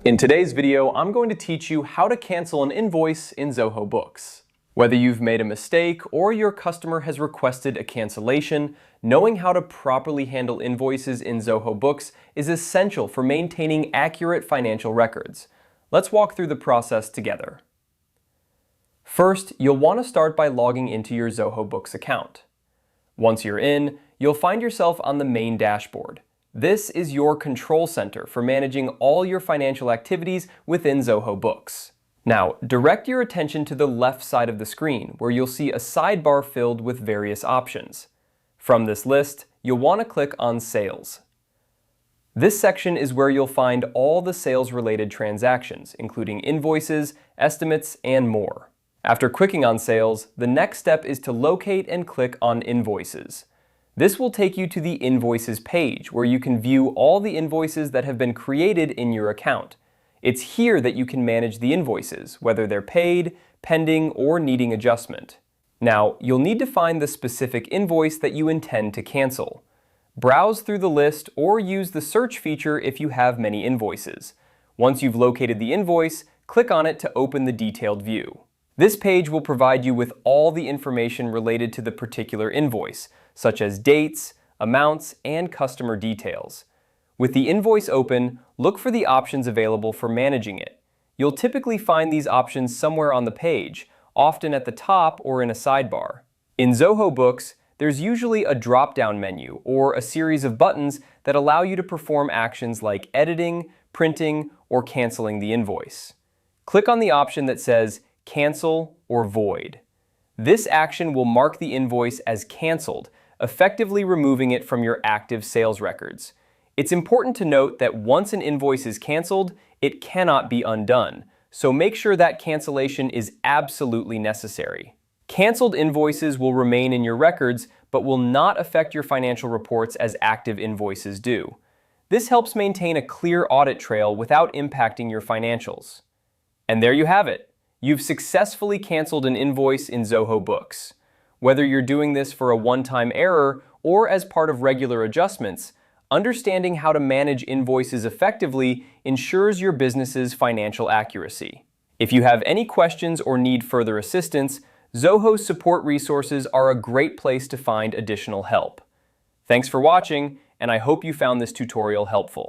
In today's video, I'm going to teach you how to cancel an invoice in Zoho Books. Whether you've made a mistake or your customer has requested a cancellation, knowing how to properly handle invoices in Zoho Books is essential for maintaining accurate financial records. Let's walk through the process together. First, you'll want to start by logging into your Zoho Books account. Once you're in, you'll find yourself on the main dashboard. This is your control center for managing all your financial activities within Zoho Books. Now, direct your attention to the left side of the screen, where you'll see a sidebar filled with various options. From this list, you'll want to click on Sales. This section is where you'll find all the sales-related transactions, including invoices, estimates, and more. After clicking on Sales, the next step is to locate and click on Invoices. This will take you to the Invoices page, where you can view all the invoices that have been created in your account. It's here that you can manage the invoices, whether they're paid, pending, or needing adjustment. Now, you'll need to find the specific invoice that you intend to cancel. Browse through the list or use the search feature if you have many invoices. Once you've located the invoice, click on it to open the detailed view. This page will provide you with all the information related to the particular invoice, such as dates, amounts, and customer details. With the invoice open, look for the options available for managing it. You'll typically find these options somewhere on the page, often at the top or in a sidebar. In Zoho Books, there's usually a drop-down menu or a series of buttons that allow you to perform actions like editing, printing, or canceling the invoice. Click on the option that says Cancel or Void. This action will mark the invoice as canceled, effectively removing it from your active sales records. It's important to note that once an invoice is canceled, it cannot be undone, so make sure that cancellation is absolutely necessary. Canceled invoices will remain in your records, but will not affect your financial reports as active invoices do. This helps maintain a clear audit trail without impacting your financials. And there you have it. You've successfully canceled an invoice in Zoho Books. Whether you're doing this for a one-time error or as part of regular adjustments, understanding how to manage invoices effectively ensures your business's financial accuracy. If you have any questions or need further assistance, Zoho's support resources are a great place to find additional help. Thanks for watching, and I hope you found this tutorial helpful.